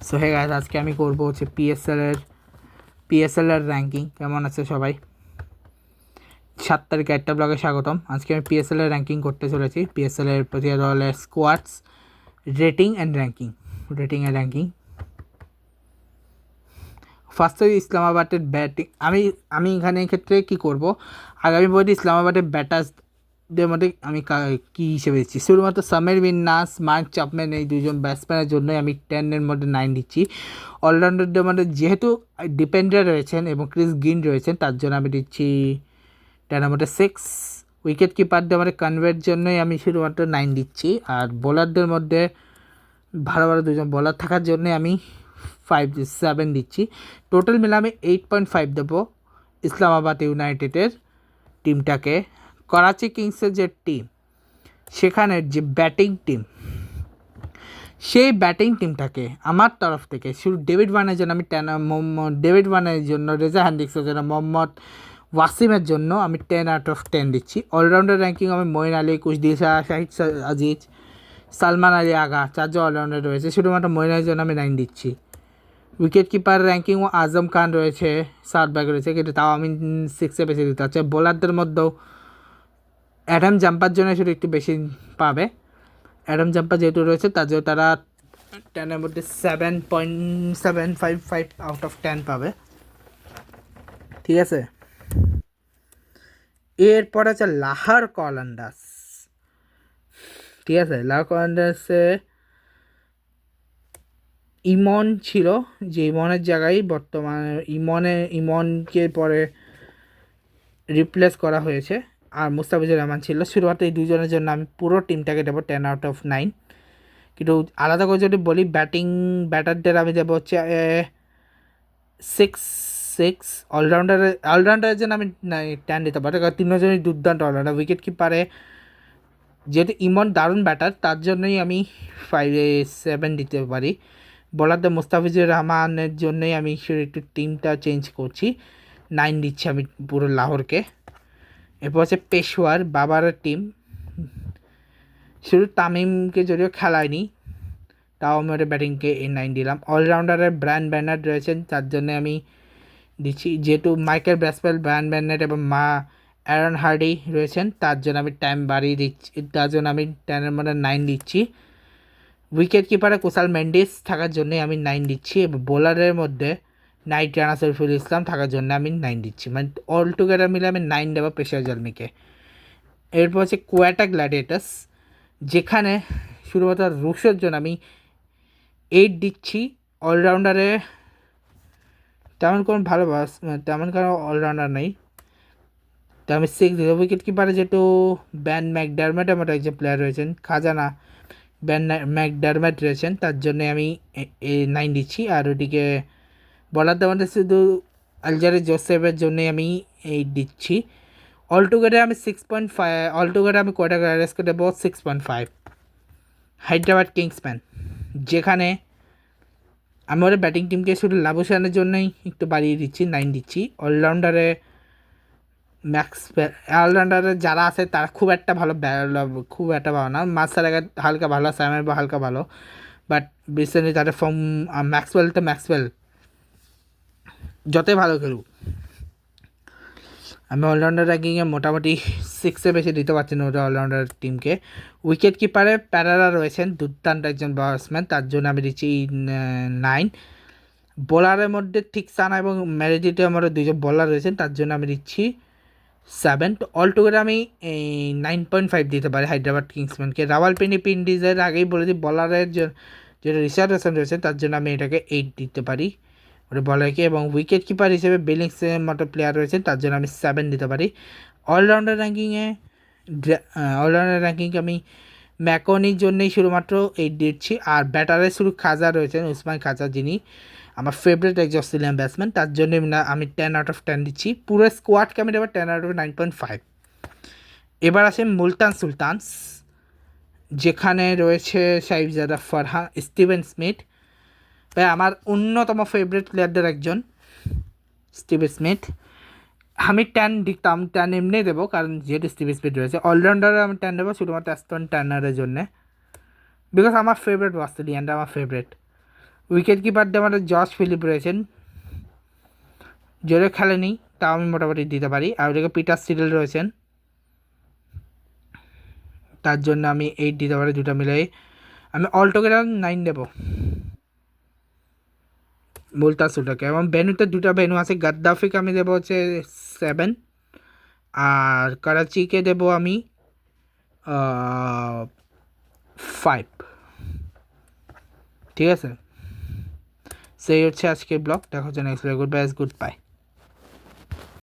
So hey guys, আজকে আমি করব হচ্ছে পিএসএল এর র্যাঙ্কিং। কেমন আছে সবাই? 7 তারিখে একটা ব্লগে স্বাগতম। আজকে আমি পিএসএল এর র্যাঙ্কিং করতে চলেছি। পিএসএল এর প্রতি দলের স্কোয়াডস রেটিং অ্যান্ড র্যাঙ্কিং। ফার্স্টে ইসলামাবাদের ব্যাটিং। আমি এখানে ক্ষেত্রে কী করব, আগামী বইটি ইসলামাবাদের ব্যাটার্সদের মধ্যে আমি কী হিসেবে দিচ্ছি, শুধুমাত্র সামির বিন নাস, মার্ক চ্যাপম্যান এই দুজন ব্যাটসম্যানের জন্যই আমি 10-এর মধ্যে 9 দিচ্ছি। অলরাউন্ডারদের মধ্যে যেহেতু ডিপেন্ডার রয়েছেন এবং ক্রিস গিল রয়েছেন, তার জন্য আমি দিচ্ছি 10-এর মধ্যে 6। উইকেট কিপারদের মধ্যে কনভের জন্যই আমি শুধুমাত্র 9 দিচ্ছি। আর বোলারদের মধ্যে ভালো ভালো দুজন বোলার থাকার জন্যে আমি 7 দিচ্ছি। টোটাল মিলে আমি 8.5 দেবো ইসলামাবাদ ইউনাইটেডের টিমটাকে। করাচি কিংসের যে টিম, সেখানের যে ব্যাটিং টিম, সেই ব্যাটিং টিমটাকে আমার তরফ থেকে শুধু ডেভিড ওয়ার্নের জন্য আমি ডেভিড ওয়ার্নের জন্য, রেজা হ্যান্ড্রিক্সের জন্য, মোহাম্মদ ওয়াসিমের জন্য আমি 10/10 দিচ্ছি। অলরাউন্ডার র্যাঙ্কিং আমি মঈন আলী, কুশদিল শাহ, শাহিদ আজিজ, সালমান আলী আগা, 4 জন অলরাউন্ডার রয়েছে। শুধুমাত্র মঈন আলীর জন্য আমি 9 দিচ্ছি। উইকেট কিপার র্যাঙ্কিং ও আজম খান রয়েছে, 7 ব্যাগ রয়েছে, কিন্তু তাও আমি 6-এ বেশি দিতে হচ্ছে। বোলারদের মধ্যেও অ্যাডাম জাম্পার জন্য শুধু একটু বেশি পাবে। অ্যাডাম জাম্পার যেহেতু রয়েছে, তার জন্য তারা 10-এর মধ্যে 7.755 আউট অফ 10 পাবে। ঠিক আছে, এরপর আছে লাহোর কলান্ডার্স। ঠিক আছে, লাহোর কলান্ডার্সে ইমন ছিল, যে ইমনের জায়গায় বর্তমানে ইমনকে পরে রিপ্লেস করা হয়েছে, আর মুস্তাফিজুর রহমান ছিল। শুরুতে এই দুজনের জন্য আমি পুরো টিমটাকে দেবো 10/9। কিন্তু আলাদা করে যদি বলি, ব্যাটারদের আমি দেবো হচ্ছে 6। অলরাউন্ডারের জন্য আমি 10 দিতে পারি, কারণ তিনজনই দুর্দান্ত অলরাউন্ডার। উইকেট কিপারে যেহেতু ইমন দারুণ ব্যাটার, তার জন্যই আমি 5-7 দিতে পারি। বোলারদের মুস্তাফিজুর রহমানের জন্যই আমি একটু টিমটা চেঞ্জ করছি, 9 দিচ্ছি আমি পুরো লাহোরকে। এরপর হচ্ছে পেশোয়ার বাবারের টিম। শুধু তামিমকে যদিও খেলায়নি, তাও আমি ওটা ব্যাটিংকে 9 দিলাম। অলরাউন্ডারের ব্রায়ান বেনার্ড রয়েছেন, তার জন্য আমি দিচ্ছি, যেহেতু মাইকেল ব্রাসওয়েল, ব্রায়ান বেনার্ড এবং অ্যারন হার্ডি রয়েছেন, তার জন্য আমি টাইম বাড়িয়ে দিচ্ছি, তার জন্য আমি 10-এর মধ্যে 9 দিচ্ছি। উইকেট কিপারে কুশাল মেন্ডিস থাকার জন্যই আমি 9 দিচ্ছি, এবং বোলারের মধ্যে নাইট রানা সৈফুল ইসলাম থাকার জন্য আমি 9 দিচ্ছি। মানে অল টুগেদার মিলে আমি 9 দেবো পেশার জলমিকে। এরপর হচ্ছে কোয়াটা গ্ল্যাডিয়েটার্স, যেখানে শুধুমাত্র রুশের জন্য আমি 8 দিচ্ছি। অলরাউন্ডারে তেমন কোনো অলরাউন্ডার নেই, তো আমি 6 দিই। উইকেট কিপারে যেহেতু ব্যান ম্যাকডারমেটের মতো একজন প্লেয়ার রয়েছেন, খাজানা ব্যান ম্যাকডারমেট রয়েছেন, তার জন্য আমি 9 দিচ্ছি। আর ওদিকে বলারদের মধ্যে শুধু আলজারি জোসেফের জন্যই আমি 8 দিচ্ছি। অলটুগেদার আমি 6.5, অলটুগেদার আমি কোয়াটা গ্ল্যাডিয়েটার্সকে দেবো 6.5। হায়দ্রাবাদ কিংসম্যান, যেখানে আমি ওদের ব্যাটিং টিমকে শুধু লাভসানের জন্যই একটু বাড়িয়ে দিচ্ছি, 9 দিচ্ছি। অলরাউন্ডারে যারা আছে তারা খুব একটা ভালো না। মাসার হালকা ভালো, স্যামের হালকা ভালো, বাট রিসেন্টলি তাদের ফর্ম ম্যাক্সওয়েল যতই ভালো খেলুক, আমি অলরাউন্ডার র্যাঙ্কিংয়ে মোটামুটি 6-এ বেশি দিতে পারছি না ওটা অলরাউন্ডার টিমকে। উইকেট কিপারে প্যারারা রয়েছেন, দুর্দান্ত একজন ব্যাটসম্যান, তার জন্য আমি দিচ্ছি 9। বোলারের মধ্যে থিকসানা এবং ম্যারেডিটের মধ্যে 2 জন বোলার রয়েছেন, তার জন্য আমি দিচ্ছি 7। তো অলটুগেদার আমি 9.5 দিতে পারি হায়দ্রাবাদ কিংসম্যানকে। রাওয়ালপিন্ডি পিন্ডিজের আগেই বলেছি, বলারের যেটা রিশাদ হাসান রয়েছে, তার জন্য আমি এটাকে 8 দিতে পারি ওটা বলারকে। এবং উইকেট কিপার হিসেবে বিলিংসের মতো প্লেয়ার রয়েছেন, তার জন্য আমি 7 দিতে পারি। অলরাউন্ডার র্যাঙ্কিংয়ে আমি ম্যাকনির জন্যই শুধুমাত্র 8 দিচ্ছি। আর ব্যাটারে শুধু খাজা রয়েছেন, উসমান খাজা, যিনি আমার ফেভারিট একজন অস্ট্রেলিয়ান ব্যাটসম্যান, তার জন্য আমি 10/10 দিচ্ছি। পুরো স্কোয়াডকে আমি দেবো 10/9.5। এবার আসে মুলতান সুলতানস, যেখানে রয়েছে সাহিবজাদা ফারহান, স্টিভেন স্মিথ। ভাই আমার অন্যতম ফেভারিট প্লেয়ারদের একজন স্টিভেন স্মিথ। আমি 10 দিতাম, 10 এমনি দেবো, কারণ যেহেতু স্টিভেন স্মিথ রয়েছে। অলরাউন্ডারে আমি 10 দেবো শুধুমাত্র অ্যাস্টন টার্নারের জন্যে, বিকজ আমার ফেভারিট অস্ট্রেলিয়ানরা আমার ফেভারিট। উইকেট কিপার দিয়ে আমাদের জশ ফিলিপ রয়েছেন, জোরে খেলেনি তাও আমি মোটামুটি দিতে পারি। আর ওদিকে পিটার সিডল রয়েছেন, তার জন্য আমি 8 দিতে পারি দুটো মিলাই। আমি অলটোগেদার 9 দেবো মুলতাসুটাকে। এবং ভেনুতে দুটো ভেনু আছে, গাদ্দাফিকে আমি দেবো হচ্ছে 7, আর করাচিকে দেবো আমি 5। ঠিক আছে, সেই হচ্ছে আজকের ব্লগ। দেখা হচ্ছে next blog. Good bye, good bye.